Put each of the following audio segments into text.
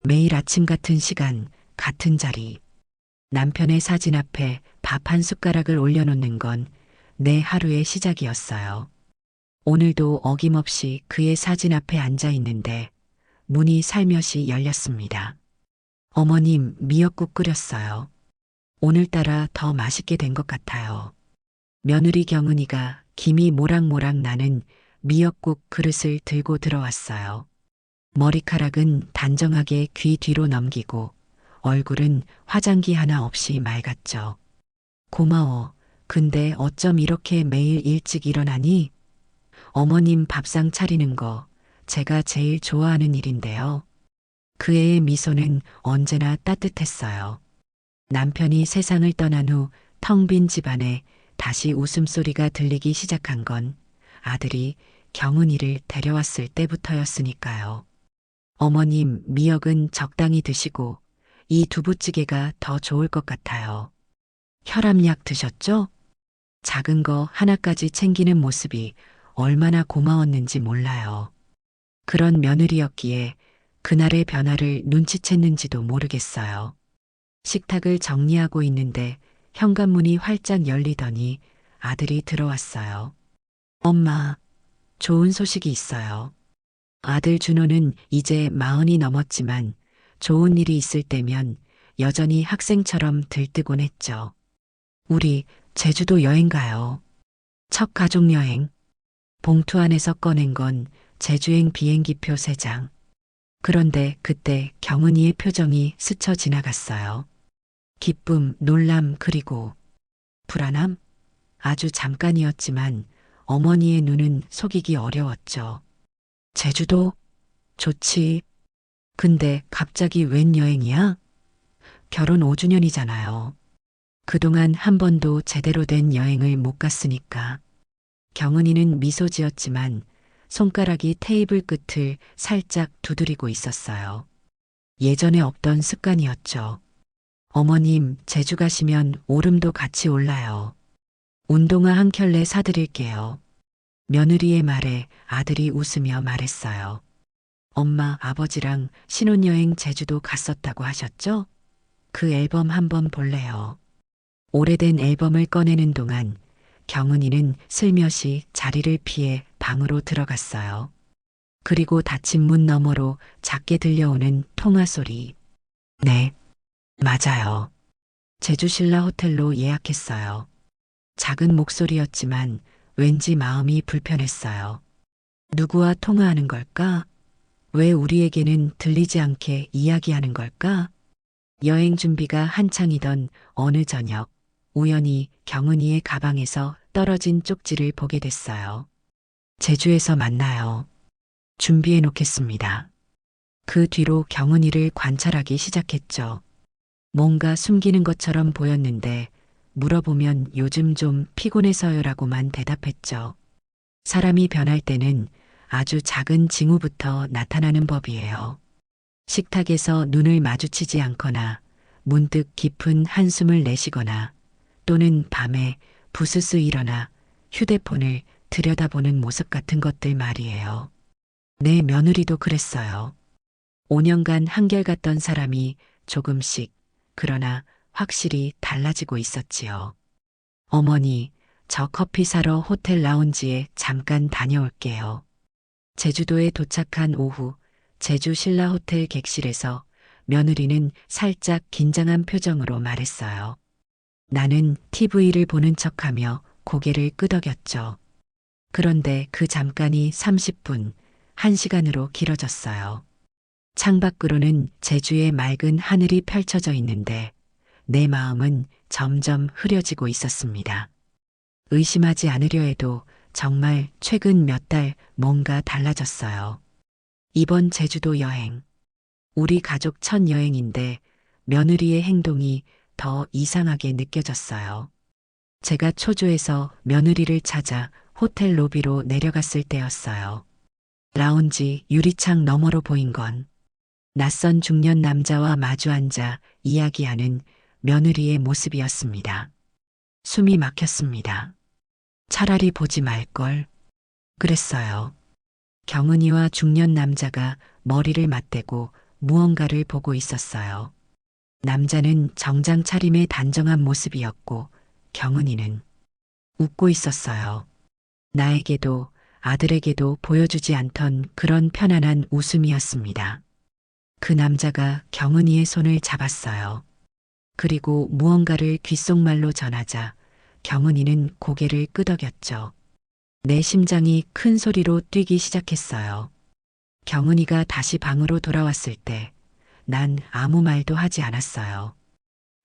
매일 아침 같은 시간, 같은 자리. 남편의 사진 앞에 밥 한 숟가락을 올려놓는 건 내 하루의 시작이었어요. 오늘도 어김없이 그의 사진 앞에 앉아 있는데 문이 살며시 열렸습니다. 어머님, 미역국 끓였어요. 오늘따라 더 맛있게 된 것 같아요. 며느리 경은이가 김이 모락모락 나는 미역국 그릇을 들고 들어왔어요. 머리카락은 단정하게 귀 뒤로 넘기고 얼굴은 화장기 하나 없이 맑았죠. 고마워. 근데 어쩜 이렇게 매일 일찍 일어나니? 어머님 밥상 차리는 거 제가 제일 좋아하는 일인데요. 그 애의 미소는 언제나 따뜻했어요. 남편이 세상을 떠난 후 텅 빈 집안에 다시 웃음소리가 들리기 시작한 건 아들이 경은이를 데려왔을 때부터였으니까요. 어머님, 미역은 적당히 드시고 이 두부찌개가 더 좋을 것 같아요. 혈압약 드셨죠? 작은 거 하나까지 챙기는 모습이 얼마나 고마웠는지 몰라요. 그런 며느리였기에 그날의 변화를 눈치챘는지도 모르겠어요. 식탁을 정리하고 있는데 현관문이 활짝 열리더니 아들이 들어왔어요. 엄마, 좋은 소식이 있어요. 아들 준호는 이제 40이 넘었지만 좋은 일이 있을 때면 여전히 학생처럼 들뜨곤 했죠. 우리 제주도 여행 가요. 첫 가족여행. 봉투 안에서 꺼낸 건 제주행 비행기표 3장. 그런데 그때 경은이의 표정이 스쳐 지나갔어요. 기쁨, 놀람, 그리고 불안함? 아주 잠깐이었지만 어머니의 눈은 속이기 어려웠죠. 제주도? 좋지. 근데 갑자기 웬 여행이야? 결혼 5주년이잖아요. 그동안 한 번도 제대로 된 여행을 못 갔으니까. 경은이는 미소 지었지만 손가락이 테이블 끝을 살짝 두드리고 있었어요. 예전에 없던 습관이었죠. 어머님, 제주 가시면 오름도 같이 올라요. 운동화 한 켤레 사드릴게요. 며느리의 말에 아들이 웃으며 말했어요. 엄마, 아버지랑 신혼여행 제주도 갔었다고 하셨죠? 그 앨범 한번 볼래요. 오래된 앨범을 꺼내는 동안 경은이는 슬며시 자리를 피해 방으로 들어갔어요. 그리고 닫힌 문 너머로 작게 들려오는 통화 소리. 네, 맞아요. 제주신라 호텔로 예약했어요. 작은 목소리였지만 왠지 마음이 불편했어요. 누구와 통화하는 걸까? 왜 우리에게는 들리지 않게 이야기하는 걸까? 여행 준비가 한창이던 어느 저녁, 우연히 경은이의 가방에서 떨어진 쪽지를 보게 됐어요. 제주에서 만나요. 준비해 놓겠습니다. 그 뒤로 경은이를 관찰하기 시작했죠. 뭔가 숨기는 것처럼 보였는데 물어보면 요즘 좀 피곤해서요라고만 대답했죠. 사람이 변할 때는 아주 작은 징후부터 나타나는 법이에요. 식탁에서 눈을 마주치지 않거나 문득 깊은 한숨을 내쉬거나 또는 밤에 부스스 일어나 휴대폰을 들여다보는 모습 같은 것들 말이에요. 내 며느리도 그랬어요. 5년간 한결같던 사람이 조금씩, 그러나 확실히 달라지고 있었지요. 어머니, 저 커피 사러 호텔 라운지에 잠깐 다녀올게요. 제주도에 도착한 오후, 제주 신라 호텔 객실에서 며느리는 살짝 긴장한 표정으로 말했어요. 나는 TV를 보는 척하며 고개를 끄덕였죠. 그런데 그 잠깐이 30분, 1시간으로 길어졌어요. 창밖으로는 제주의 맑은 하늘이 펼쳐져 있는데 내 마음은 점점 흐려지고 있었습니다. 의심하지 않으려 해도 정말 최근 몇 달 뭔가 달라졌어요. 이번 제주도 여행. 우리 가족 첫 여행인데 며느리의 행동이 더 이상하게 느껴졌어요. 제가 초조해서 며느리를 찾아 호텔 로비로 내려갔을 때였어요. 라운지 유리창 너머로 보인 건 낯선 중년 남자와 마주 앉아 이야기하는 며느리의 모습이었습니다. 숨이 막혔습니다. 차라리 보지 말걸. 그랬어요. 경은이와 중년 남자가 머리를 맞대고 무언가를 보고 있었어요. 남자는 정장 차림의 단정한 모습이었고 경은이는 웃고 있었어요. 나에게도 아들에게도 보여주지 않던 그런 편안한 웃음이었습니다. 그 남자가 경은이의 손을 잡았어요. 그리고 무언가를 귓속말로 전하자 경은이는 고개를 끄덕였죠. 내 심장이 큰 소리로 뛰기 시작했어요. 경은이가 다시 방으로 돌아왔을 때 난 아무 말도 하지 않았어요.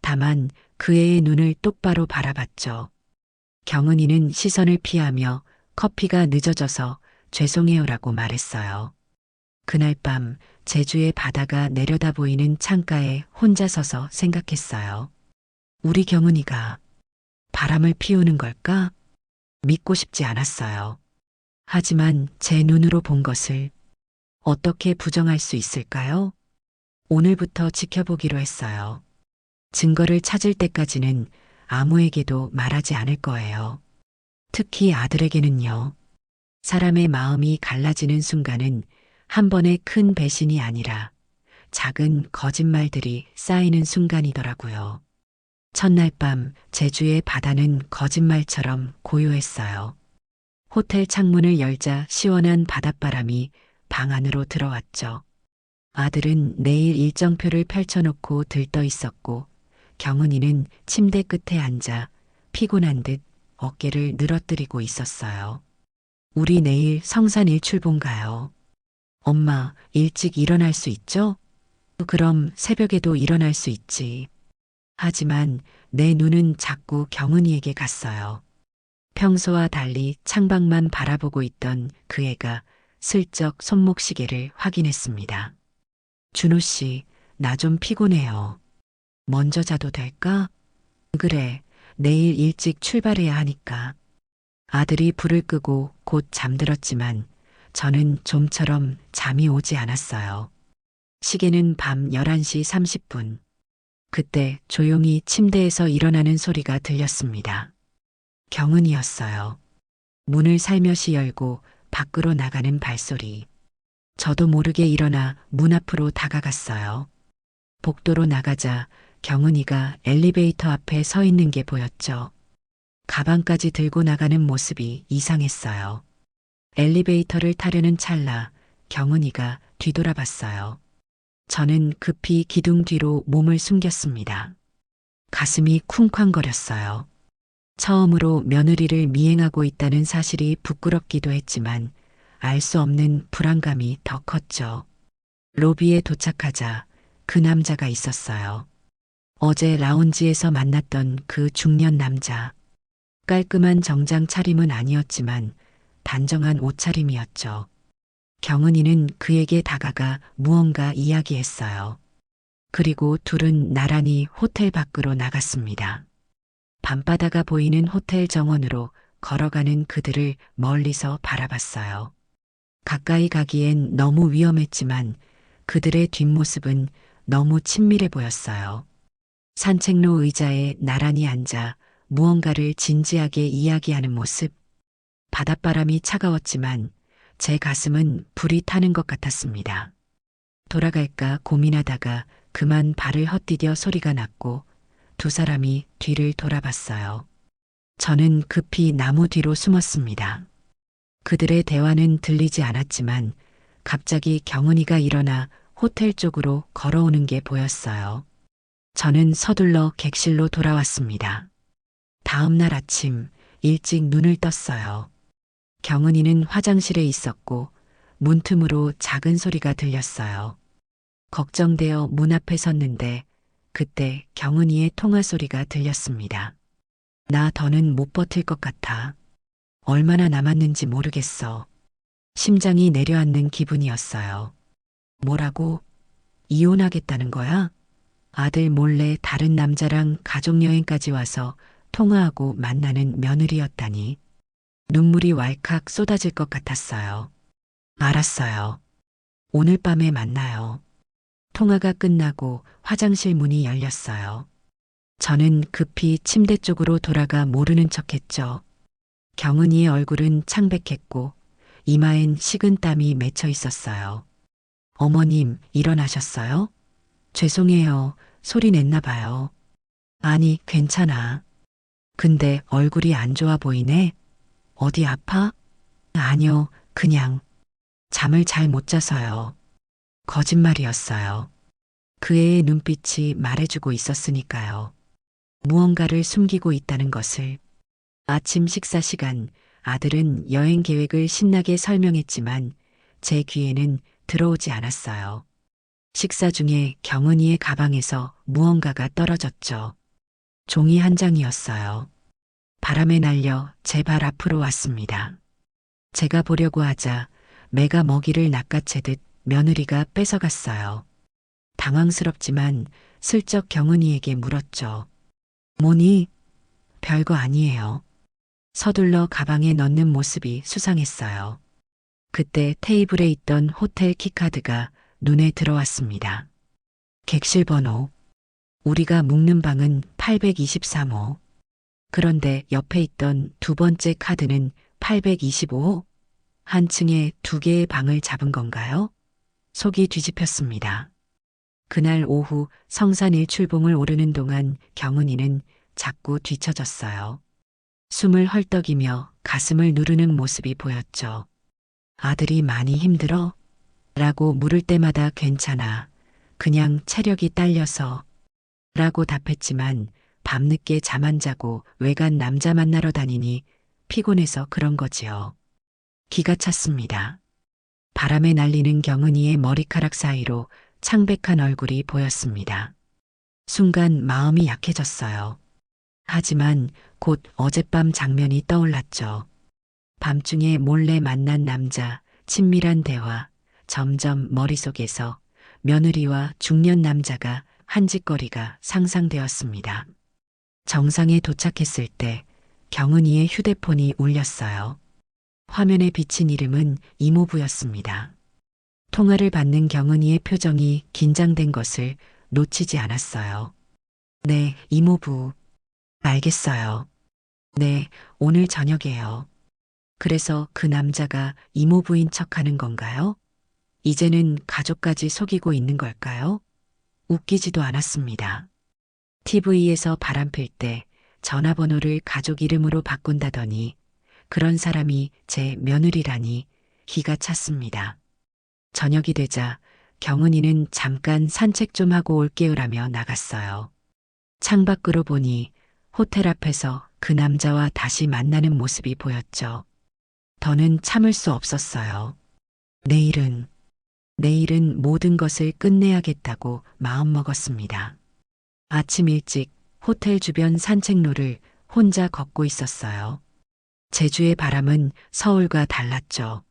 다만 그 애의 눈을 똑바로 바라봤죠. 경은이는 시선을 피하며 커피가 늦어져서 죄송해요라고 말했어요. 그날 밤 제주의 바다가 내려다 보이는 창가에 혼자 서서 생각했어요. 우리 경은이가 바람을 피우는 걸까? 믿고 싶지 않았어요. 하지만 제 눈으로 본 것을 어떻게 부정할 수 있을까요? 오늘부터 지켜보기로 했어요. 증거를 찾을 때까지는 아무에게도 말하지 않을 거예요. 특히 아들에게는요. 사람의 마음이 갈라지는 순간은 한 번의 큰 배신이 아니라 작은 거짓말들이 쌓이는 순간이더라고요. 첫날 밤 제주의 바다는 거짓말처럼 고요했어요. 호텔 창문을 열자 시원한 바닷바람이 방 안으로 들어왔죠. 아들은 내일 일정표를 펼쳐놓고 들떠 있었고 경은이는 침대 끝에 앉아 피곤한 듯 어깨를 늘어뜨리고 있었어요. 우리 내일 성산 일출봉 가요. 엄마, 일찍 일어날 수 있죠? 그럼 새벽에도 일어날 수 있지. 하지만 내 눈은 자꾸 경은이에게 갔어요. 평소와 달리 창밖만 바라보고 있던 그 애가 슬쩍 손목시계를 확인했습니다. 준호 씨, 나 좀 피곤해요. 먼저 자도 될까? 그래, 내일 일찍 출발해야 하니까. 아들이 불을 끄고 곧 잠들었지만 저는 좀처럼 잠이 오지 않았어요. 시계는 밤 11시 30분. 그때 조용히 침대에서 일어나는 소리가 들렸습니다. 경은이었어요. 문을 살며시 열고 밖으로 나가는 발소리. 저도 모르게 일어나 문 앞으로 다가갔어요. 복도로 나가자 경은이가 엘리베이터 앞에 서 있는 게 보였죠. 가방까지 들고 나가는 모습이 이상했어요. 엘리베이터를 타려는 찰나 경은이가 뒤돌아봤어요. 저는 급히 기둥 뒤로 몸을 숨겼습니다. 가슴이 쿵쾅거렸어요. 처음으로 며느리를 미행하고 있다는 사실이 부끄럽기도 했지만 알 수 없는 불안감이 더 컸죠. 로비에 도착하자 그 남자가 있었어요. 어제 라운지에서 만났던 그 중년 남자. 깔끔한 정장 차림은 아니었지만 단정한 옷차림이었죠. 경은이는 그에게 다가가 무언가 이야기했어요. 그리고 둘은 나란히 호텔 밖으로 나갔습니다. 밤바다가 보이는 호텔 정원으로 걸어가는 그들을 멀리서 바라봤어요. 가까이 가기엔 너무 위험했지만 그들의 뒷모습은 너무 친밀해 보였어요. 산책로 의자에 나란히 앉아 무언가를 진지하게 이야기하는 모습. 바닷바람이 차가웠지만 제 가슴은 불이 타는 것 같았습니다. 돌아갈까 고민하다가 그만 발을 헛디뎌 소리가 났고 두 사람이 뒤를 돌아봤어요. 저는 급히 나무 뒤로 숨었습니다. 그들의 대화는 들리지 않았지만 갑자기 경은이가 일어나 호텔 쪽으로 걸어오는 게 보였어요. 저는 서둘러 객실로 돌아왔습니다. 다음 날 아침 일찍 눈을 떴어요. 경은이는 화장실에 있었고 문틈으로 작은 소리가 들렸어요. 걱정되어 문 앞에 섰는데 그때 경은이의 통화 소리가 들렸습니다. 나 더는 못 버틸 것 같아. 얼마나 남았는지 모르겠어. 심장이 내려앉는 기분이었어요. 뭐라고? 이혼하겠다는 거야? 아들 몰래 다른 남자랑 가족여행까지 와서 통화하고 만나는 며느리였다니. 눈물이 왈칵 쏟아질 것 같았어요. 알았어요. 오늘 밤에 만나요. 통화가 끝나고 화장실 문이 열렸어요. 저는 급히 침대 쪽으로 돌아가 모르는 척했죠. 경은이의 얼굴은 창백했고 이마엔 식은 땀이 맺혀 있었어요. 어머님, 일어나셨어요? 죄송해요. 소리 냈나 봐요. 아니, 괜찮아. 근데 얼굴이 안 좋아 보이네. 어디 아파? 아니요, 그냥 잠을 잘 못 자서요. 거짓말이었어요. 그 애의 눈빛이 말해주고 있었으니까요. 무언가를 숨기고 있다는 것을. 아침 식사 시간, 아들은 여행 계획을 신나게 설명했지만 제 귀에는 들어오지 않았어요. 식사 중에 경은이의 가방에서 무언가가 떨어졌죠. 종이 한 장이었어요. 바람에 날려 제 발 앞으로 왔습니다. 제가 보려고 하자 매가 먹이를 낚아채듯 며느리가 뺏어갔어요. 당황스럽지만 슬쩍 경은이에게 물었죠. 뭐니? 별거 아니에요. 서둘러 가방에 넣는 모습이 수상했어요. 그때 테이블에 있던 호텔 키카드가 눈에 들어왔습니다. 객실 번호. 우리가 묵는 방은 823호. 그런데 옆에 있던 두 번째 카드는 825호. 한 층에 두 개의 방을 잡은 건가요? 속이 뒤집혔습니다. 그날 오후 성산 일출봉을 오르는 동안 경은이는 자꾸 뒤처졌어요. 숨을 헐떡이며 가슴을 누르는 모습이 보였죠. 아들이 많이 힘들어? 라고 물을 때마다 괜찮아. 그냥 체력이 딸려서. 라고 답했지만 밤늦게 잠 안 자고 외간 남자 만나러 다니니 피곤해서 그런 거지요. 기가 찼습니다. 바람에 날리는 경은이의 머리카락 사이로 창백한 얼굴이 보였습니다. 순간 마음이 약해졌어요. 하지만 곧 어젯밤 장면이 떠올랐죠. 밤중에 몰래 만난 남자, 친밀한 대화, 점점 머릿속에서 며느리와 중년 남자가 한 짓거리가 상상되었습니다. 정상에 도착했을 때 경은이의 휴대폰이 울렸어요. 화면에 비친 이름은 이모부였습니다. 통화를 받는 경은이의 표정이 긴장된 것을 놓치지 않았어요. 네, 이모부. 알겠어요. 네, 오늘 저녁에요. 그래서 그 남자가 이모부인 척하는 건가요? 이제는 가족까지 속이고 있는 걸까요? 웃기지도 않았습니다. TV에서 바람필 때 전화번호를 가족 이름으로 바꾼다더니 그런 사람이 제 며느리라니 기가 찼습니다. 저녁이 되자 경은이는 잠깐 산책 좀 하고 올게요라며 나갔어요. 창밖으로 보니 호텔 앞에서 그 남자와 다시 만나는 모습이 보였죠. 더는 참을 수 없었어요. 내일은 모든 것을 끝내야겠다고 마음먹었습니다. 아침 일찍 호텔 주변 산책로를 혼자 걷고 있었어요. 제주의 바람은 서울과 달랐죠.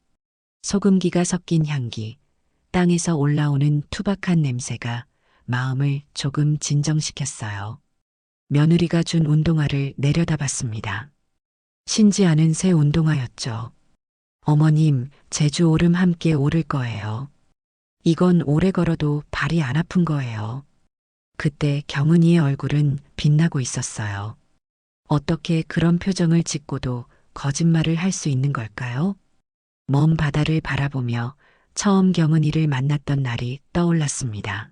소금기가 섞인 향기, 땅에서 올라오는 투박한 냄새가 마음을 조금 진정시켰어요. 며느리가 준 운동화를 내려다봤습니다. 신지 않은 새 운동화였죠. 어머님, 제주 오름 함께 오를 거예요. 이건 오래 걸어도 발이 안 아픈 거예요. 그때 경은이의 얼굴은 빛나고 있었어요. 어떻게 그런 표정을 짓고도 거짓말을 할 수 있는 걸까요? 먼 바다를 바라보며 처음 경은이를 만났던 날이 떠올랐습니다.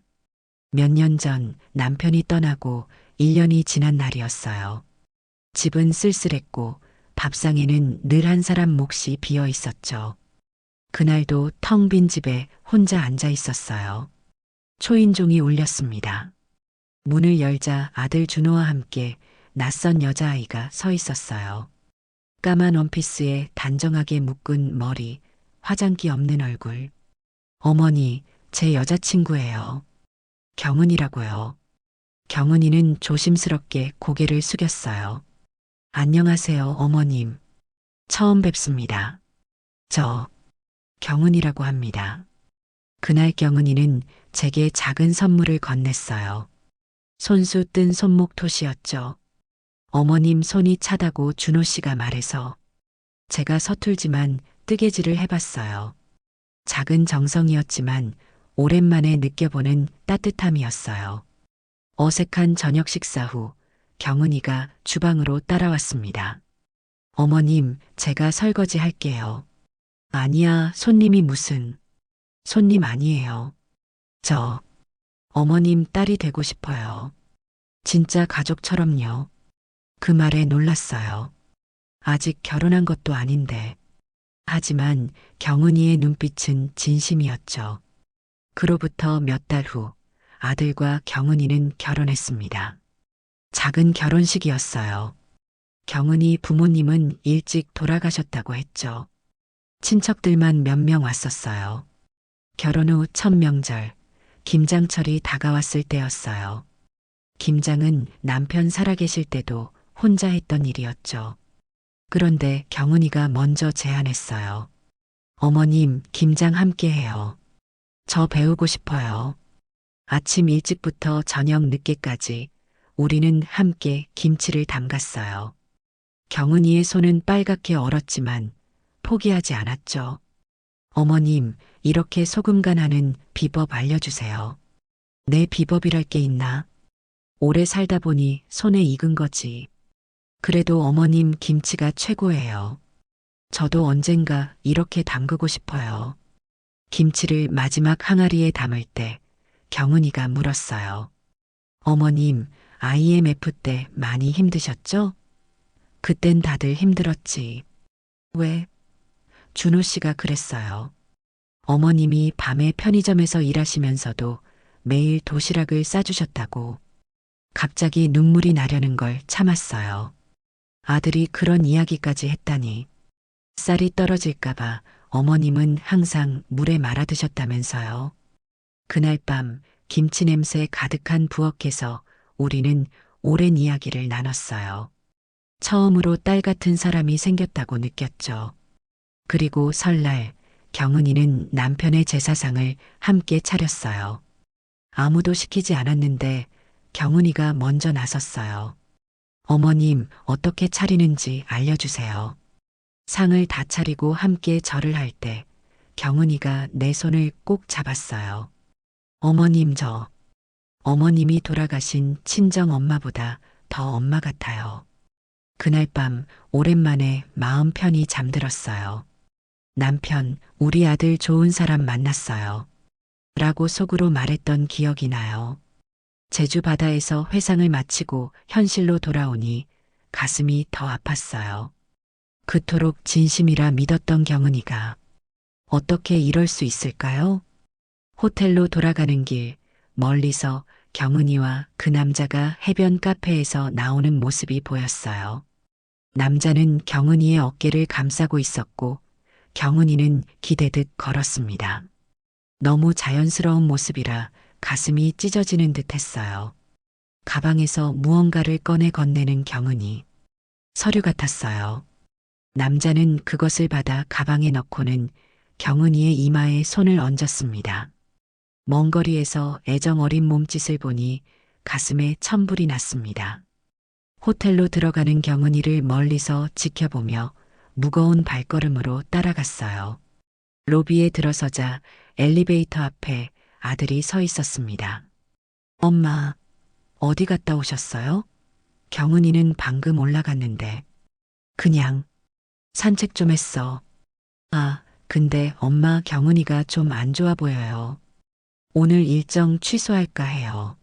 몇 년 전 남편이 떠나고 1년이 지난 날이었어요. 집은 쓸쓸했고 밥상에는 늘 한 사람 몫이 비어 있었죠. 그날도 텅 빈 집에 혼자 앉아 있었어요. 초인종이 울렸습니다. 문을 열자 아들 준호와 함께 낯선 여자아이가 서 있었어요. 까만 원피스에 단정하게 묶은 머리, 화장기 없는 얼굴. 어머니, 제 여자친구예요. 경은이라고요. 경은이는 조심스럽게 고개를 숙였어요. 안녕하세요, 어머님. 처음 뵙습니다. 저, 경은이라고 합니다. 그날 경은이는 제게 작은 선물을 건넸어요. 손수 뜬 손목 톳이었죠. 어머님 손이 차다고 준호 씨가 말해서 제가 서툴지만 뜨개질을 해봤어요. 작은 정성이었지만 오랜만에 느껴보는 따뜻함이었어요. 어색한 저녁 식사 후 경은이가 주방으로 따라왔습니다. 어머님, 제가 설거지 할게요. 아니야, 손님이 무슨. 손님 아니에요. 저 어머님 딸이 되고 싶어요. 진짜 가족처럼요. 그 말에 놀랐어요. 아직 결혼한 것도 아닌데. 하지만 경은이의 눈빛은 진심이었죠. 그로부터 몇 달 후 아들과 경은이는 결혼했습니다. 작은 결혼식이었어요. 경은이 부모님은 일찍 돌아가셨다고 했죠. 친척들만 몇 명 왔었어요. 결혼 후 첫 명절, 김장철이 다가왔을 때였어요. 김장은 남편 살아계실 때도 혼자 했던 일이었죠. 그런데 경은이가 먼저 제안했어요. 어머님, 김장 함께 해요. 저 배우고 싶어요. 아침 일찍부터 저녁 늦게까지 우리는 함께 김치를 담갔어요. 경은이의 손은 빨갛게 얼었지만 포기하지 않았죠. 어머님, 이렇게 소금 간하는 비법 알려주세요. 내 비법이랄 게 있나? 오래 살다 보니 손에 익은 거지. 그래도 어머님 김치가 최고예요. 저도 언젠가 이렇게 담그고 싶어요. 김치를 마지막 항아리에 담을 때 경은이가 물었어요. 어머님, IMF 때 많이 힘드셨죠? 그땐 다들 힘들었지. 왜? 준호 씨가 그랬어요. 어머님이 밤에 편의점에서 일하시면서도 매일 도시락을 싸주셨다고. 갑자기 눈물이 나려는 걸 참았어요. 아들이 그런 이야기까지 했다니. 쌀이 떨어질까봐 어머님은 항상 물에 말아 드셨다면서요. 그날 밤 김치 냄새 가득한 부엌에서 우리는 오랜 이야기를 나눴어요. 처음으로 딸 같은 사람이 생겼다고 느꼈죠. 그리고 설날 경은이는 남편의 제사상을 함께 차렸어요. 아무도 시키지 않았는데 경은이가 먼저 나섰어요. 어머님, 어떻게 차리는지 알려주세요. 상을 다 차리고 함께 절을 할 때 경은이가 내 손을 꼭 잡았어요. 어머님, 어머님이 돌아가신 친정 엄마보다 더 엄마 같아요. 그날 밤 오랜만에 마음 편히 잠들었어요. 남편, 우리 아들 좋은 사람 만났어요. 라고 속으로 말했던 기억이 나요. 제주 바다에서 회상을 마치고 현실로 돌아오니 가슴이 더 아팠어요. 그토록 진심이라 믿었던 경은이가 어떻게 이럴 수 있을까요? 호텔로 돌아가는 길, 멀리서 경은이와 그 남자가 해변 카페에서 나오는 모습이 보였어요. 남자는 경은이의 어깨를 감싸고 있었고 경은이는 기대듯 걸었습니다. 너무 자연스러운 모습이라 가슴이 찢어지는 듯 했어요. 가방에서 무언가를 꺼내 건네는 경은이. 서류 같았어요. 남자는 그것을 받아 가방에 넣고는 경은이의 이마에 손을 얹었습니다. 먼 거리에서 애정 어린 몸짓을 보니 가슴에 천불이 났습니다. 호텔로 들어가는 경은이를 멀리서 지켜보며 무거운 발걸음으로 따라갔어요. 로비에 들어서자 엘리베이터 앞에 아들이 서 있었습니다. 엄마, 어디 갔다 오셨어요? 경은이는 방금 올라갔는데. 그냥 산책 좀 했어. 아, 근데 엄마 경은이가 좀 안 좋아 보여요. 오늘 일정 취소할까 해요.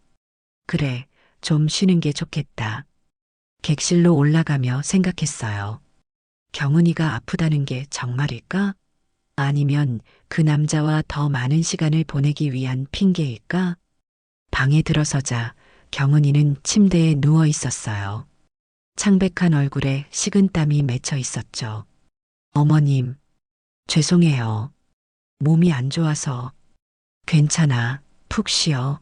그래, 좀 쉬는 게 좋겠다. 객실로 올라가며 생각했어요. 경은이가 아프다는 게 정말일까? 아니면 그 남자와 더 많은 시간을 보내기 위한 핑계일까? 방에 들어서자 경은이는 침대에 누워 있었어요. 창백한 얼굴에 식은땀이 맺혀 있었죠. 어머님, 죄송해요. 몸이 안 좋아서. 괜찮아, 푹 쉬어.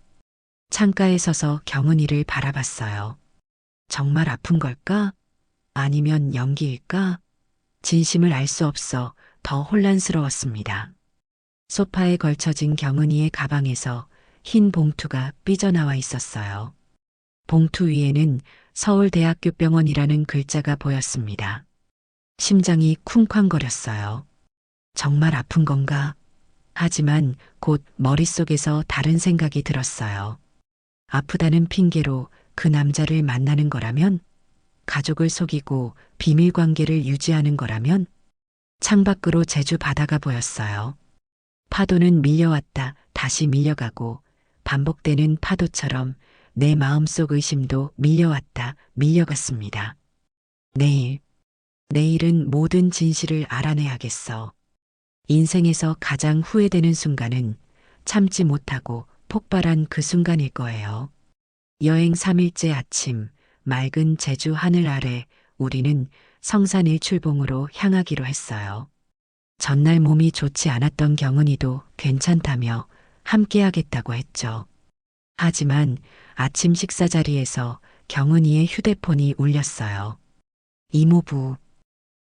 창가에 서서 경은이를 바라봤어요. 정말 아픈 걸까? 아니면 연기일까? 진심을 알 수 없어 더 혼란스러웠습니다. 소파에 걸쳐진 경은이의 가방에서 흰 봉투가 삐져나와 있었어요. 봉투 위에는 서울대학교병원이라는 글자가 보였습니다. 심장이 쿵쾅거렸어요. 정말 아픈 건가? 하지만 곧 머릿속에서 다른 생각이 들었어요. 아프다는 핑계로 그 남자를 만나는 거라면? 가족을 속이고 비밀 관계를 유지하는 거라면? 창밖으로 제주 바다가 보였어요. 파도는 밀려왔다 다시 밀려가고 반복되는 파도처럼 내 마음속 의심도 밀려왔다 밀려갔습니다. 내일, 내일은 모든 진실을 알아내야겠어. 인생에서 가장 후회되는 순간은 참지 못하고 폭발한 그 순간일 거예요. 여행 3일째 아침, 맑은 제주 하늘 아래 우리는 성산 일출봉으로 향하기로 했어요. 전날 몸이 좋지 않았던 경은이도 괜찮다며 함께하겠다고 했죠. 하지만 아침 식사 자리에서 경은이의 휴대폰이 울렸어요. 이모부.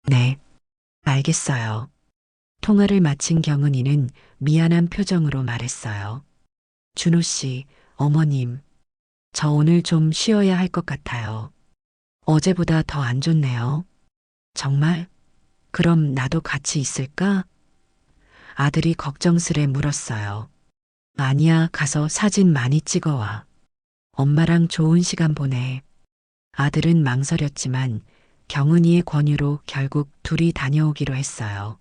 네, 알겠어요. 통화를 마친 경은이는 미안한 표정으로 말했어요. 준호 씨, 어머님, 저 오늘 좀 쉬어야 할 것 같아요. 어제보다 더 안 좋네요. 정말? 그럼 나도 같이 있을까? 아들이 걱정스레 물었어요. 아니야, 가서 사진 많이 찍어와. 엄마랑 좋은 시간 보내. 아들은 망설였지만 경은이의 권유로 결국 둘이 다녀오기로 했어요.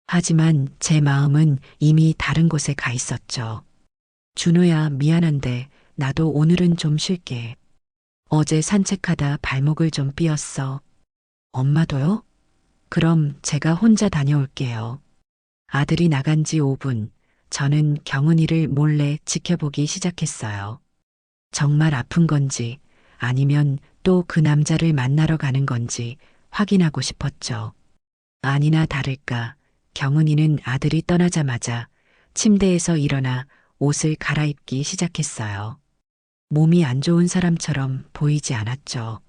하지만 제 마음은 이미 다른 곳에 가 있었죠. 준호야, 미안한데 나도 오늘은 좀 쉴게. 어제 산책하다 발목을 좀 삐었어. 엄마도요? 그럼 제가 혼자 다녀올게요. 아들이 나간 지 5분, 저는 경은이를 몰래 지켜보기 시작했어요. 정말 아픈 건지 아니면 또 그 남자를 만나러 가는 건지 확인하고 싶었죠. 아니나 다를까 경은이는 아들이 떠나자마자 침대에서 일어나 옷을 갈아입기 시작했어요. 몸이 안 좋은 사람처럼 보이지 않았죠.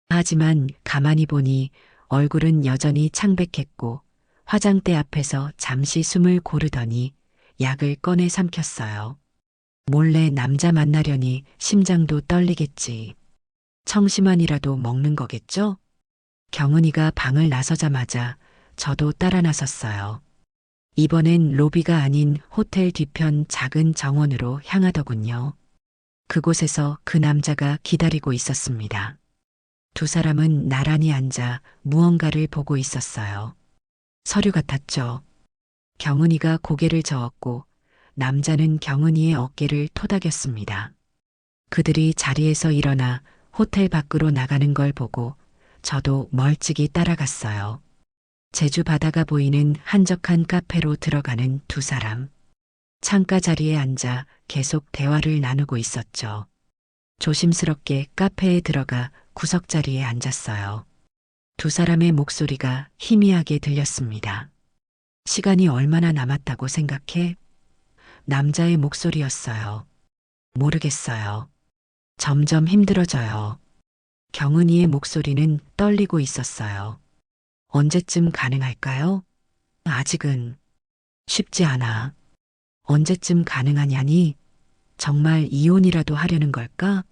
하지만 가만히 보니 얼굴은 여전히 창백했고 화장대 앞에서 잠시 숨을 고르더니 약을 꺼내 삼켰어요. 몰래 남자 만나려니 심장도 떨리겠지. 청심환이라도 먹는 거겠죠? 경은이가 방을 나서자마자 저도 따라 나섰어요. 이번엔 로비가 아닌 호텔 뒤편 작은 정원으로 향하더군요. 그곳에서 그 남자가 기다리고 있었습니다. 두 사람은 나란히 앉아 무언가를 보고 있었어요. 서류 같았죠. 경은이가 고개를 저었고 남자는 경은이의 어깨를 토닥였습니다. 그들이 자리에서 일어나 호텔 밖으로 나가는 걸 보고 저도 멀찍이 따라갔어요. 제주 바다가 보이는 한적한 카페로 들어가는 두 사람. 창가 자리에 앉아 계속 대화를 나누고 있었죠. 조심스럽게 카페에 들어가 구석 자리에 앉았어요. 두 사람의 목소리가 희미하게 들렸습니다. 시간이 얼마나 남았다고 생각해? 남자의 목소리였어요. 모르겠어요. 점점 힘들어져요. 경은이의 목소리는 떨리고 있었어요. 언제쯤 가능할까요? 아직은 쉽지 않아. 언제쯤 가능하냐니? 정말 이혼이라도 하려는 걸까?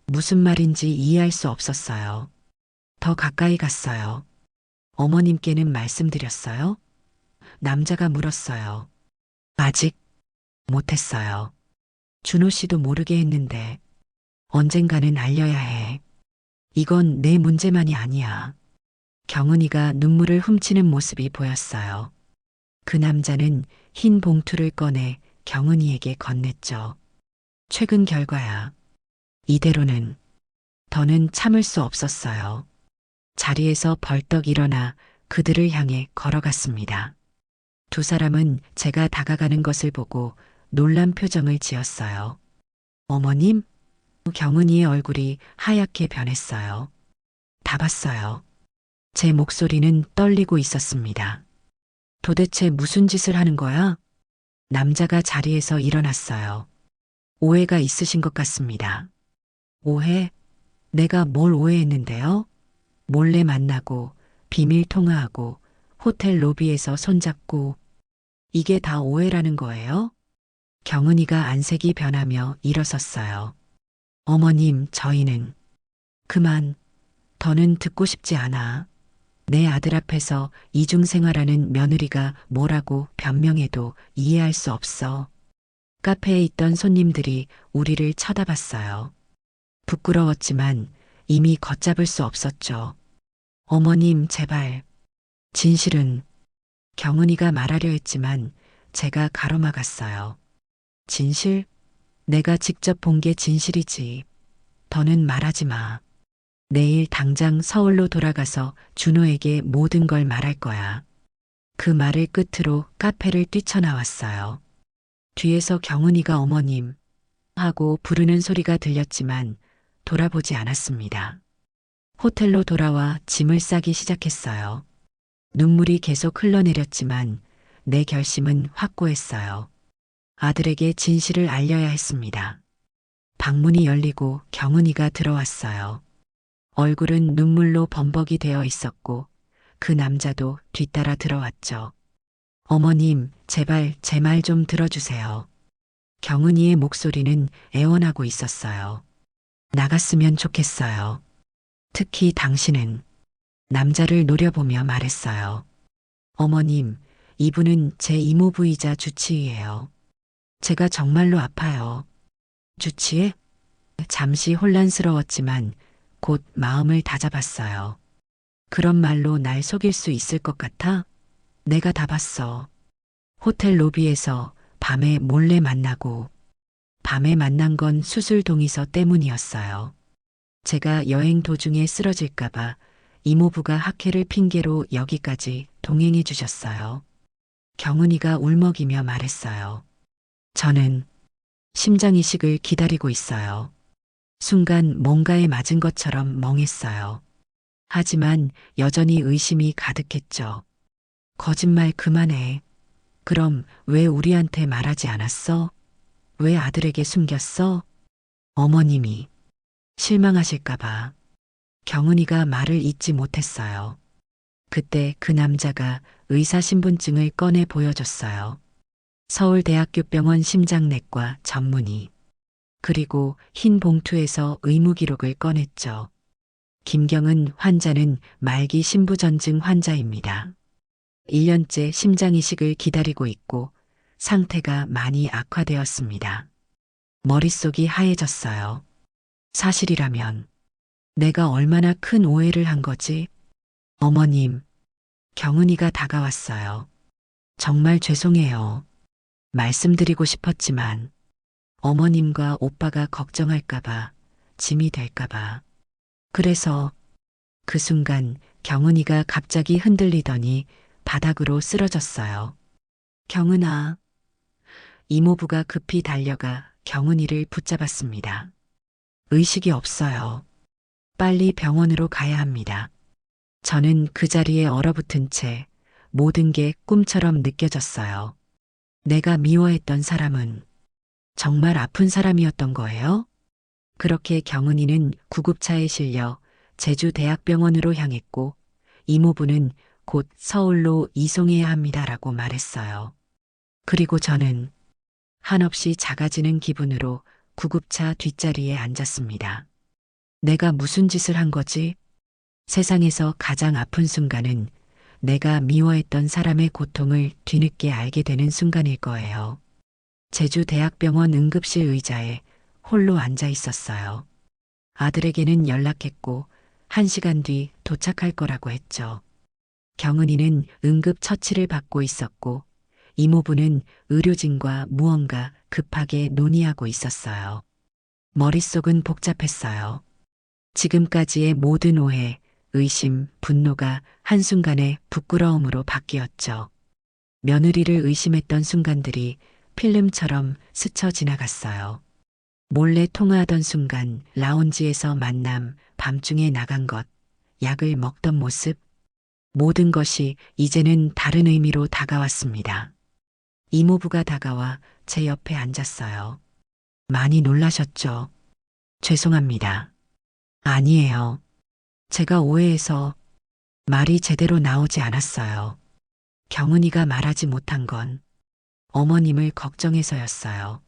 무슨 말인지 이해할 수 없었어요. 더 가까이 갔어요. 어머님께는 말씀드렸어요? 남자가 물었어요. 아직 못했어요. 준호 씨도 모르게 했는데 언젠가는 알려야 해. 이건 내 문제만이 아니야. 경은이가 눈물을 훔치는 모습이 보였어요. 그 남자는 흰 봉투를 꺼내 경은이에게 건넸죠. 최근 결과야. 이대로는 더는 참을 수 없었어요. 자리에서 벌떡 일어나 그들을 향해 걸어갔습니다. 두 사람은 제가 다가가는 것을 보고 놀란 표정을 지었어요. 어머님? 경은이의 얼굴이 하얗게 변했어요. 다 봤어요. 제 목소리는 떨리고 있었습니다. 도대체 무슨 짓을 하는 거야? 남자가 자리에서 일어났어요. 오해가 있으신 것 같습니다. 오해? 내가 뭘 오해했는데요? 몰래 만나고, 비밀 통화하고, 호텔 로비에서 손잡고, 이게 다 오해라는 거예요? 경은이가 안색이 변하며 일어섰어요. 어머님, 저희는 그만, 더는 듣고 싶지 않아. 내 아들 앞에서 이중생활하는 며느리가 뭐라고 변명해도 이해할 수 없어. 카페에 있던 손님들이 우리를 쳐다봤어요. 부끄러웠지만 이미 걷잡을 수 없었죠. 어머님, 제발. 진실은 경은이가 말하려 했지만 제가 가로막았어요. 진실? 내가 직접 본 게 진실이지. 더는 말하지 마. 내일 당장 서울로 돌아가서 준호에게 모든 걸 말할 거야. 그 말을 끝으로 카페를 뛰쳐나왔어요. 뒤에서 경은이가 어머님 하고 부르는 소리가 들렸지만 돌아보지 않았습니다. 호텔로 돌아와 짐을 싸기 시작했어요. 눈물이 계속 흘러내렸지만 내 결심은 확고했어요. 아들에게 진실을 알려야 했습니다. 방문이 열리고 경은이가 들어왔어요. 얼굴은 눈물로 범벅이 되어 있었고 그 남자도 뒤따라 들어왔죠. 어머님, 제발 제 말 좀 들어주세요. 경은이의 목소리는 애원하고 있었어요. 나갔으면 좋겠어요. 특히 당신은 남자를 노려보며 말했어요. 어머님, 이분은 제 이모부이자 주치의예요. 제가 정말로 아파요. 주치의? 잠시 혼란스러웠지만 곧 마음을 다잡았어요. 그런 말로 날 속일 수 있을 것 같아? 내가 다 봤어. 호텔 로비에서 밤에 몰래 만나고 밤에 만난 건 수술 동의서 때문이었어요. 제가 여행 도중에 쓰러질까봐 이모부가 학회를 핑계로 여기까지 동행해 주셨어요. 경은이가 울먹이며 말했어요. 저는 심장이식을 기다리고 있어요. 순간 뭔가에 맞은 것처럼 멍했어요. 하지만 여전히 의심이 가득했죠. 거짓말 그만해. 그럼 왜 우리한테 말하지 않았어? 왜 아들에게 숨겼어? 어머님이 실망하실까봐. 경은이가 말을 잇지 못했어요. 그때 그 남자가 의사신분증을 꺼내 보여줬어요. 서울대학교병원 심장내과 전문의. 그리고 흰 봉투에서 의무기록을 꺼냈죠. 김경은 환자는 말기 신부전증 환자입니다. 1년째 심장이식을 기다리고 있고 상태가 많이 악화되었습니다. 머릿속이 하얘졌어요. 사실이라면 내가 얼마나 큰 오해를 한 거지? 어머님, 경은이가 다가왔어요. 정말 죄송해요. 말씀드리고 싶었지만 어머님과 오빠가 걱정할까봐, 짐이 될까봐. 그래서 그 순간 경은이가 갑자기 흔들리더니 바닥으로 쓰러졌어요. 경은아. 이모부가 급히 달려가 경은이를 붙잡았습니다. 의식이 없어요. 빨리 병원으로 가야 합니다. 저는 그 자리에 얼어붙은 채 모든 게 꿈처럼 느껴졌어요. 내가 미워했던 사람은 정말 아픈 사람이었던 거예요? 그렇게 경은이는 구급차에 실려 제주대학병원으로 향했고 이모부는 곧 서울로 이송해야 합니다라고 말했어요. 그리고 저는 한없이 작아지는 기분으로 구급차 뒷자리에 앉았습니다. 내가 무슨 짓을 한 거지? 세상에서 가장 아픈 순간은 내가 미워했던 사람의 고통을 뒤늦게 알게 되는 순간일 거예요. 제주대학병원 응급실 의자에 홀로 앉아 있었어요. 아들에게는 연락했고 1시간 뒤 도착할 거라고 했죠. 경은이는 응급 처치를 받고 있었고 이모부는 의료진과 무언가 급하게 논의하고 있었어요. 머릿속은 복잡했어요. 지금까지의 모든 오해, 의심, 분노가 한순간에 부끄러움으로 바뀌었죠. 며느리를 의심했던 순간들이 필름처럼 스쳐 지나갔어요. 몰래 통화하던 순간 라운지에서 만남, 밤중에 나간 것, 약을 먹던 모습, 모든 것이 이제는 다른 의미로 다가왔습니다. 이모부가 다가와 제 옆에 앉았어요. 많이 놀라셨죠? 죄송합니다. 아니에요. 제가 오해해서 말이 제대로 나오지 않았어요. 경은이가 말하지 못한 건 어머님을 걱정해서였어요.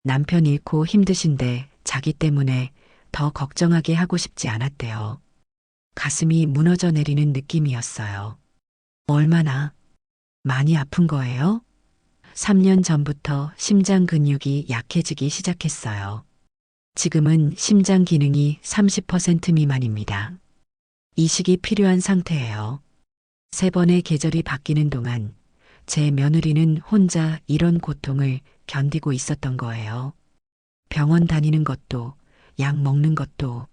남편 잃고 힘드신데 자기 때문에 더 걱정하게 하고 싶지 않았대요. 가슴이 무너져 내리는 느낌이었어요. 얼마나 많이 아픈 거예요? 3년 전부터 심장 근육이 약해지기 시작했어요. 지금은 심장 기능이 30% 미만입니다. 이식이 필요한 상태예요. 3번의 계절이 바뀌는 동안 제 며느리는 혼자 이런 고통을 견디고 있었던 거예요. 병원 다니는 것도, 약 먹는 것도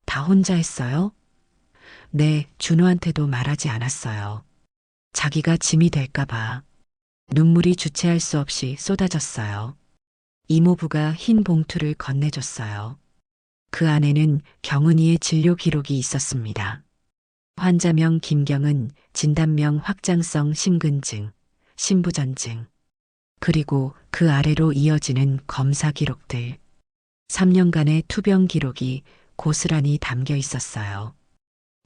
다 혼자 했어요? 네, 준호한테도 말하지 않았어요. 자기가 짐이 될까봐. 눈물이 주체할 수 없이 쏟아졌어요. 이모부가 흰 봉투를 건네줬어요. 그 안에는 경은이의 진료 기록이 있었습니다. 환자명 김경은, 진단명 확장성 심근증, 신부전증, 그리고 그 아래로 이어지는 검사 기록들. 3년간의 투병 기록이 고스란히 담겨 있었어요.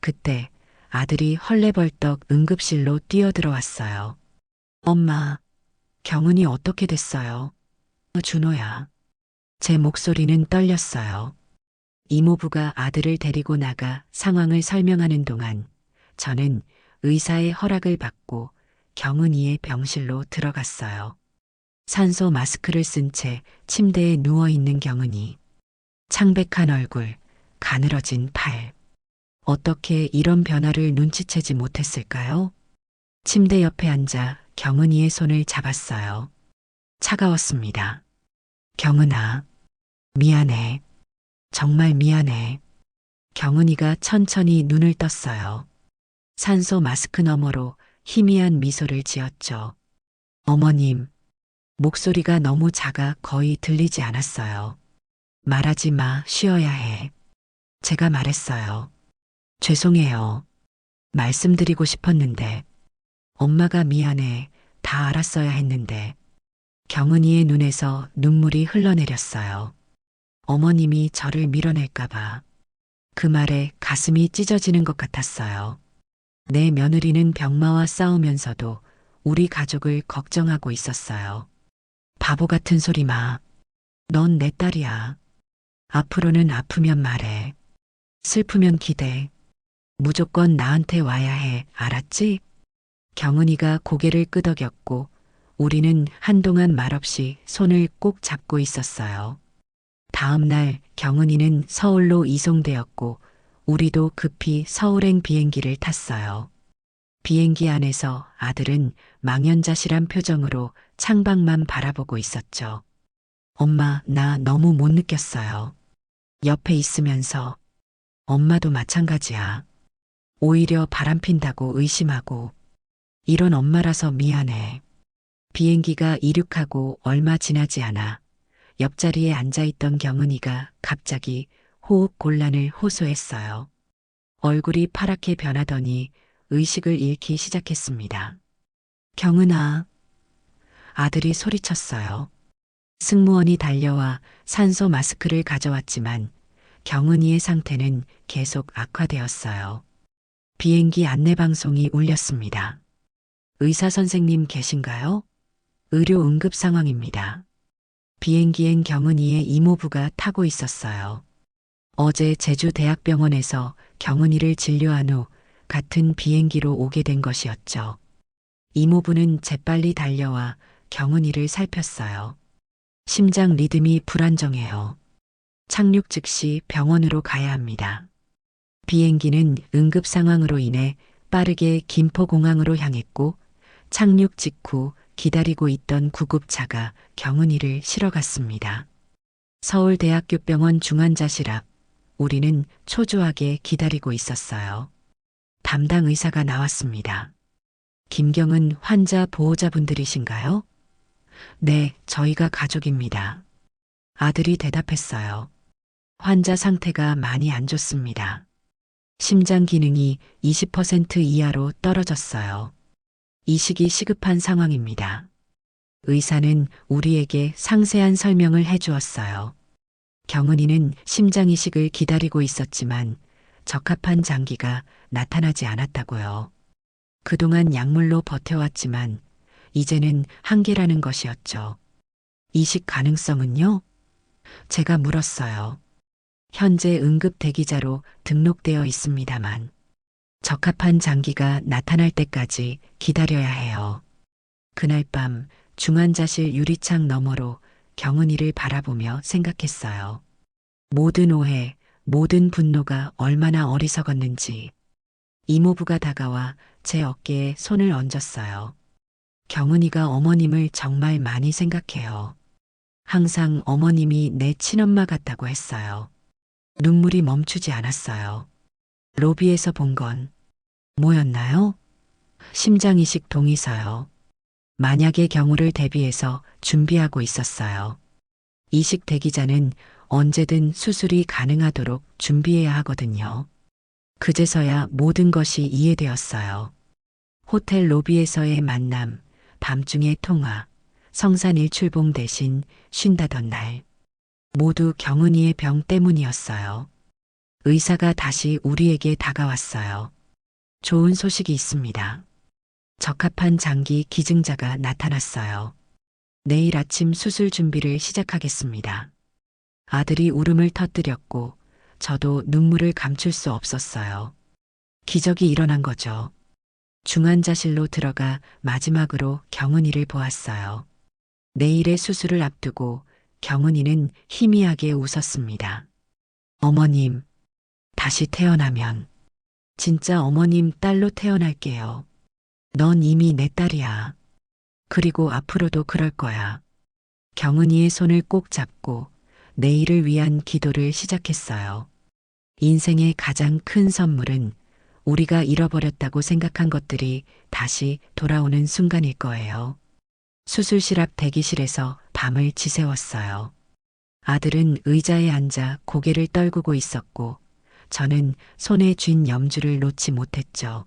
그때 아들이 헐레벌떡 응급실로 뛰어들어왔어요. 엄마, 경은이 어떻게 됐어요? 준호야. 제 목소리는 떨렸어요. 이모부가 아들을 데리고 나가 상황을 설명하는 동안 저는 의사의 허락을 받고 경은이의 병실로 들어갔어요. 산소 마스크를 쓴 채 침대에 누워있는 경은이. 창백한 얼굴, 가늘어진 팔. 어떻게 이런 변화를 눈치채지 못했을까요? 침대 옆에 앉아 경은이의 손을 잡았어요. 차가웠습니다. 경은아, 미안해. 정말 미안해. 경은이가 천천히 눈을 떴어요. 산소 마스크 너머로 희미한 미소를 지었죠. 어머님, 목소리가 너무 작아 거의 들리지 않았어요. 말하지 마, 쉬어야 해. 제가 말했어요. 죄송해요. 말씀드리고 싶었는데. 엄마가 미안해. 다 알았어야 했는데. 경은이의 눈에서 눈물이 흘러내렸어요. 어머님이 저를 밀어낼까봐. 그 말에 가슴이 찢어지는 것 같았어요. 내 며느리는 병마와 싸우면서도 우리 가족을 걱정하고 있었어요. 바보 같은 소리 마. 넌 내 딸이야. 앞으로는 아프면 말해. 슬프면 기대. 무조건 나한테 와야 해. 알았지? 경은이가 고개를 끄덕였고 우리는 한동안 말없이 손을 꼭 잡고 있었어요. 다음 날 경은이는 서울로 이송되었고 우리도 급히 서울행 비행기를 탔어요. 비행기 안에서 아들은 망연자실한 표정으로 창밖만 바라보고 있었죠. 엄마, 나 너무 못 느꼈어요. 옆에 있으면서. 엄마도 마찬가지야. 오히려 바람핀다고 의심하고. 이런 엄마라서 미안해. 비행기가 이륙하고 얼마 지나지 않아 옆자리에 앉아있던 경은이가 갑자기 호흡 곤란을 호소했어요. 얼굴이 파랗게 변하더니 의식을 잃기 시작했습니다. 경은아. 아들이 소리쳤어요. 승무원이 달려와 산소 마스크를 가져왔지만 경은이의 상태는 계속 악화되었어요. 비행기 안내방송이 울렸습니다. 의사 선생님 계신가요? 의료 응급 상황입니다. 비행기엔 경은이의 이모부가 타고 있었어요. 어제 제주대학병원에서 경은이를 진료한 후 같은 비행기로 오게 된 것이었죠. 이모부는 재빨리 달려와 경은이를 살폈어요. 심장 리듬이 불안정해요. 착륙 즉시 병원으로 가야 합니다. 비행기는 응급 상황으로 인해 빠르게 김포공항으로 향했고 착륙 직후 기다리고 있던 구급차가 경은이를 실어갔습니다. 서울대학교병원 중환자실 앞 우리는 초조하게 기다리고 있었어요. 담당 의사가 나왔습니다. 김경은 환자 보호자분들이신가요? 네, 저희가 가족입니다. 아들이 대답했어요. 환자 상태가 많이 안 좋습니다. 심장 기능이 20% 이하로 떨어졌어요. 이식이 시급한 상황입니다. 의사는 우리에게 상세한 설명을 해주었어요. 경은이는 심장 이식을 기다리고 있었지만 적합한 장기가 나타나지 않았다고요. 그동안 약물로 버텨왔지만 이제는 한계라는 것이었죠. 이식 가능성은요? 제가 물었어요. 현재 응급 대기자로 등록되어 있습니다만 적합한 장기가 나타날 때까지 기다려야 해요. 그날 밤 중환자실 유리창 너머로 경은이를 바라보며 생각했어요. 모든 오해, 모든 분노가 얼마나 어리석었는지. 이모부가 다가와 제 어깨에 손을 얹었어요. 경은이가 어머님을 정말 많이 생각해요. 항상 어머님이 내 친엄마 같다고 했어요. 눈물이 멈추지 않았어요. 로비에서 본 건 뭐였나요? 심장이식 동의서요. 만약의 경우를 대비해서 준비하고 있었어요. 이식 대기자는 언제든 수술이 가능하도록 준비해야 하거든요. 그제서야 모든 것이 이해되었어요. 호텔 로비에서의 만남, 밤중의 통화, 성산 일출봉 대신 쉰다던 날. 모두 경은이의 병 때문이었어요. 의사가 다시 우리에게 다가왔어요. 좋은 소식이 있습니다. 적합한 장기 기증자가 나타났어요. 내일 아침 수술 준비를 시작하겠습니다. 아들이 울음을 터뜨렸고 저도 눈물을 감출 수 없었어요. 기적이 일어난 거죠. 중환자실로 들어가 마지막으로 경은이를 보았어요. 내일의 수술을 앞두고 경은이는 희미하게 웃었습니다. 어머님, 다시 태어나면 진짜 어머님 딸로 태어날게요. 넌 이미 내 딸이야. 그리고 앞으로도 그럴 거야. 경은이의 손을 꼭 잡고 내일을 위한 기도를 시작했어요. 인생의 가장 큰 선물은 우리가 잃어버렸다고 생각한 것들이 다시 돌아오는 순간일 거예요. 수술실 앞 대기실에서 밤을 지새웠어요. 아들은 의자에 앉아 고개를 떨구고 있었고 저는 손에 쥔 염주를 놓지 못했죠.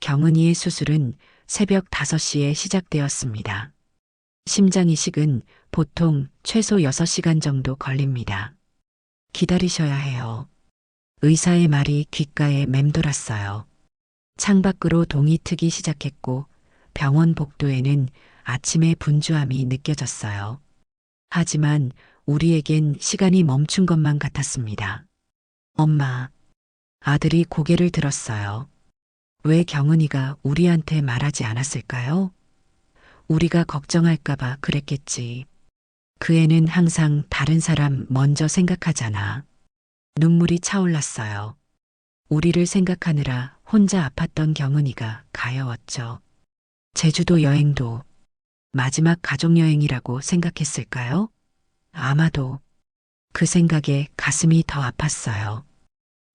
경은이의 수술은 새벽 5시에 시작되었습니다. 심장 이식은 보통 최소 6시간 정도 걸립니다. 기다리셔야 해요. 의사의 말이 귓가에 맴돌았어요. 창밖으로 동이 트기 시작했고 병원 복도에는 아침의 분주함이 느껴졌어요. 하지만 우리에겐 시간이 멈춘 것만 같았습니다. 엄마, 아들이 고개를 들었어요. 왜 경은이가 우리한테 말하지 않았을까요? 우리가 걱정할까봐 그랬겠지. 그 애는 항상 다른 사람 먼저 생각하잖아. 눈물이 차올랐어요. 우리를 생각하느라 혼자 아팠던 경은이가 가여웠죠. 제주도 여행도 마지막 가족여행이라고 생각했을까요? 아마도 그 생각에 가슴이 더 아팠어요.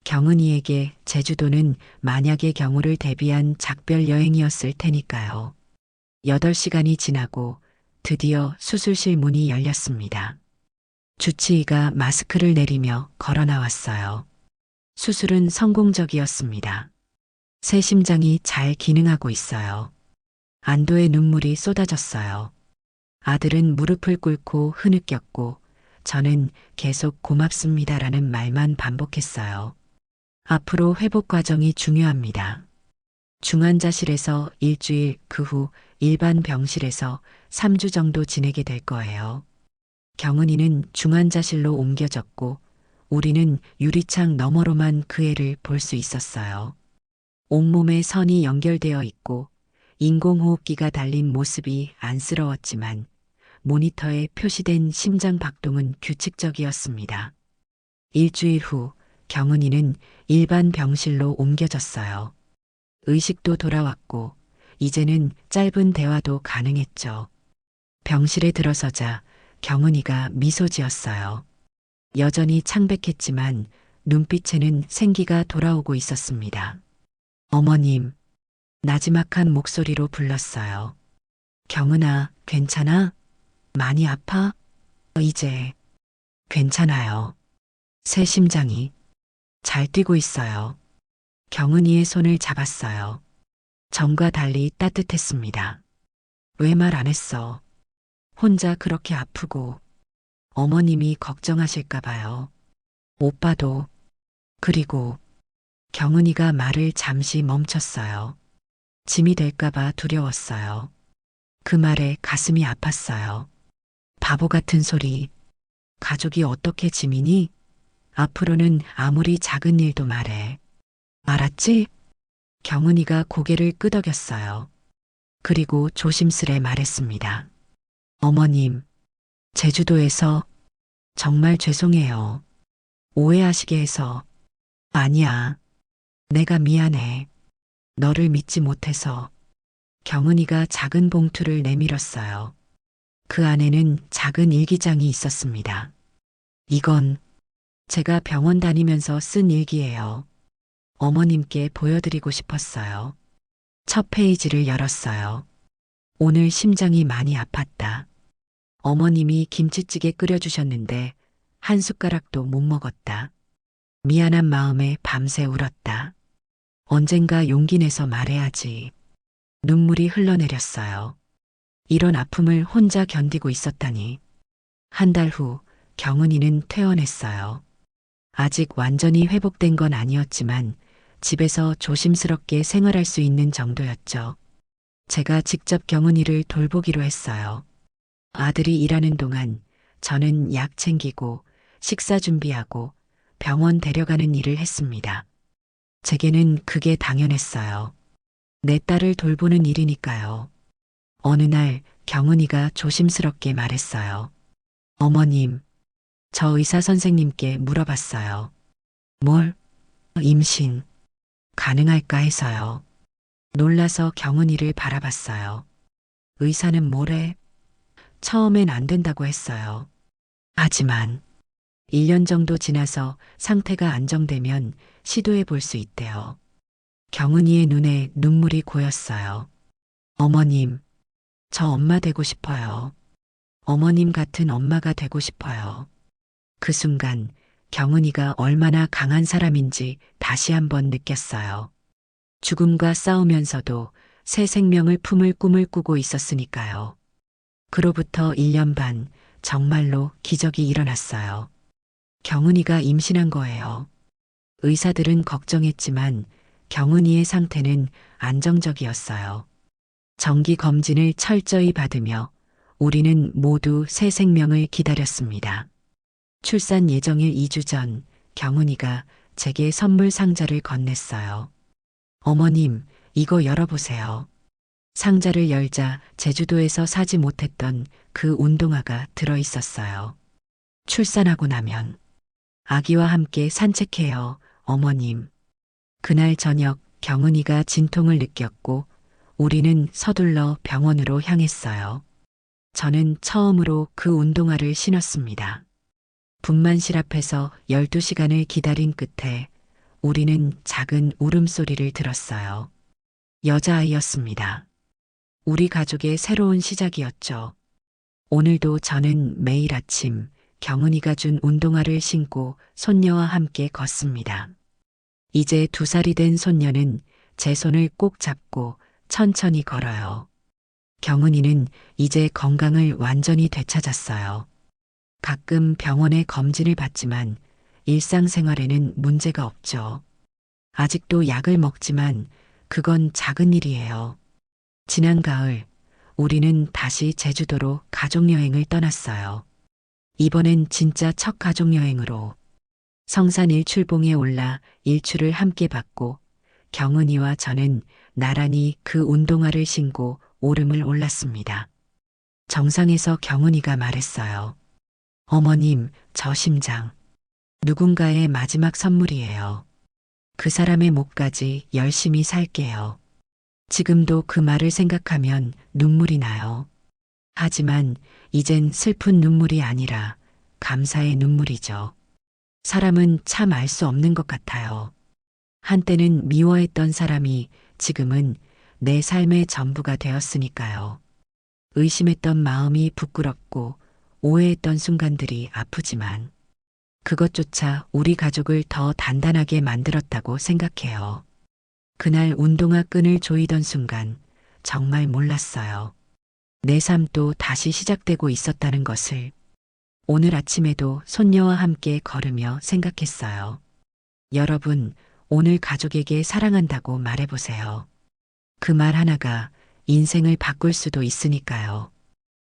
경은이에게 제주도는 만약의 경우를 대비한 작별 여행이었을 테니까요. 8시간이 지나고 드디어 수술실 문이 열렸습니다. 주치의가 마스크를 내리며 걸어 나왔어요. 수술은 성공적이었습니다. 새 심장이 잘 기능하고 있어요. 안도의 눈물이 쏟아졌어요. 아들은 무릎을 꿇고 흐느꼈고 저는 계속 고맙습니다라는 말만 반복했어요. 앞으로 회복 과정이 중요합니다. 중환자실에서 일주일, 그 후 일반 병실에서 3주 정도 지내게 될 거예요. 경은이는 중환자실로 옮겨졌고 우리는 유리창 너머로만 그 애를 볼 수 있었어요. 온몸에 선이 연결되어 있고 인공호흡기가 달린 모습이 안쓰러웠지만 모니터에 표시된 심장 박동은 규칙적이었습니다. 일주일 후 경은이는 일반 병실로 옮겨졌어요. 의식도 돌아왔고 이제는 짧은 대화도 가능했죠. 병실에 들어서자 경은이가 미소 지었어요. 여전히 창백했지만 눈빛에는 생기가 돌아오고 있었습니다. 어머님, 나지막한 목소리로 불렀어요. 경은아, 괜찮아? 많이 아파? 이제 괜찮아요. 새 심장이 잘 뛰고 있어요. 경은이의 손을 잡았어요. 전과 달리 따뜻했습니다. 왜 말 안 했어? 혼자 그렇게 아프고 어머님이 걱정하실까 봐요. 오빠도. 그리고 경은이가 말을 잠시 멈췄어요. 짐이 될까 봐 두려웠어요. 그 말에 가슴이 아팠어요. 바보 같은 소리. 가족이 어떻게 짐이니? 앞으로는 아무리 작은 일도 말해. 알았지? 경은이가 고개를 끄덕였어요. 그리고 조심스레 말했습니다. 어머님, 제주도에서 정말 죄송해요. 오해하시게 해서. 아니야. 내가 미안해. 너를 믿지 못해서. 경은이가 작은 봉투를 내밀었어요. 그 안에는 작은 일기장이 있었습니다. 이건 제가 병원 다니면서 쓴 일기예요. 어머님께 보여드리고 싶었어요. 첫 페이지를 열었어요. 오늘 심장이 많이 아팠다. 어머님이 김치찌개 끓여주셨는데 한 숟가락도 못 먹었다. 미안한 마음에 밤새 울었다. 언젠가 용기 내서 말해야지. 눈물이 흘러내렸어요. 이런 아픔을 혼자 견디고 있었다니. 한 달 후 경은이는 퇴원했어요. 아직 완전히 회복된 건 아니었지만 집에서 조심스럽게 생활할 수 있는 정도였죠. 제가 직접 경은이를 돌보기로 했어요. 아들이 일하는 동안 저는 약 챙기고 식사 준비하고 병원 데려가는 일을 했습니다. 제게는 그게 당연했어요. 내 딸을 돌보는 일이니까요. 어느 날 경은이가 조심스럽게 말했어요. 어머님, 저 의사 선생님께 물어봤어요. 뭘? 임신 가능할까 해서요. 놀라서 경은이를 바라봤어요. 의사는 뭐래? 처음엔 안 된다고 했어요. 하지만 1년 정도 지나서 상태가 안정되면 시도해 볼 수 있대요. 경은이의 눈에 눈물이 고였어요. 어머님, 저 엄마 되고 싶어요. 어머님 같은 엄마가 되고 싶어요. 그 순간 경은이가 얼마나 강한 사람인지 다시 한번 느꼈어요. 죽음과 싸우면서도 새 생명을 품을 꿈을 꾸고 있었으니까요. 그로부터 1년 반 정말로 기적이 일어났어요. 경은이가 임신한 거예요. 의사들은 걱정했지만 경은이의 상태는 안정적이었어요. 정기 검진을 철저히 받으며 우리는 모두 새 생명을 기다렸습니다. 출산 예정일 2주 전 경은이가 제게 선물 상자를 건넸어요. 어머님, 이거 열어보세요. 상자를 열자 제주도에서 사지 못했던 그 운동화가 들어있었어요. 출산하고 나면 아기와 함께 산책해요, 어머님. 그날 저녁 경은이가 진통을 느꼈고 우리는 서둘러 병원으로 향했어요. 저는 처음으로 그 운동화를 신었습니다. 분만실 앞에서 12시간을 기다린 끝에 우리는 작은 울음소리를 들었어요. 여자아이였습니다. 우리 가족의 새로운 시작이었죠. 오늘도 저는 매일 아침 경은이가 준 운동화를 신고 손녀와 함께 걷습니다. 이제 2살이 된 손녀는 제 손을 꼭 잡고 천천히 걸어요. 경은이는 이제 건강을 완전히 되찾았어요. 가끔 병원에 검진을 받지만 일상생활에는 문제가 없죠. 아직도 약을 먹지만 그건 작은 일이에요. 지난 가을 우리는 다시 제주도로 가족여행을 떠났어요. 이번엔 진짜 첫 가족여행으로 성산 일출봉에 올라 일출을 함께 받고 경은이와 저는 나란히 그 운동화를 신고 오름을 올랐습니다. 정상에서 경은이가 말했어요. 어머님, 저 심장 누군가의 마지막 선물이에요. 그 사람의 목까지 열심히 살게요. 지금도 그 말을 생각하면 눈물이 나요. 하지만 이젠 슬픈 눈물이 아니라 감사의 눈물이죠. 사람은 참 알 수 없는 것 같아요. 한때는 미워했던 사람이 지금은 내 삶의 전부가 되었으니까요. 의심했던 마음이 부끄럽고 오해했던 순간들이 아프지만 그것조차 우리 가족을 더 단단하게 만들었다고 생각해요. 그날 운동화 끈을 조이던 순간 정말 몰랐어요. 내 삶도 다시 시작되고 있었다는 것을. 오늘 아침에도 손녀와 함께 걸으며 생각했어요. 여러분, 오늘 가족에게 사랑한다고 말해보세요. 그 말 하나가 인생을 바꿀 수도 있으니까요.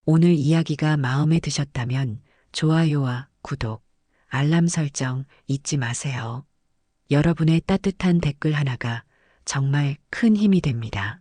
오늘 이야기가 마음에 드셨다면 좋아요와 구독, 알람 설정 잊지 마세요. 여러분의 따뜻한 댓글 하나가 정말 큰 힘이 됩니다.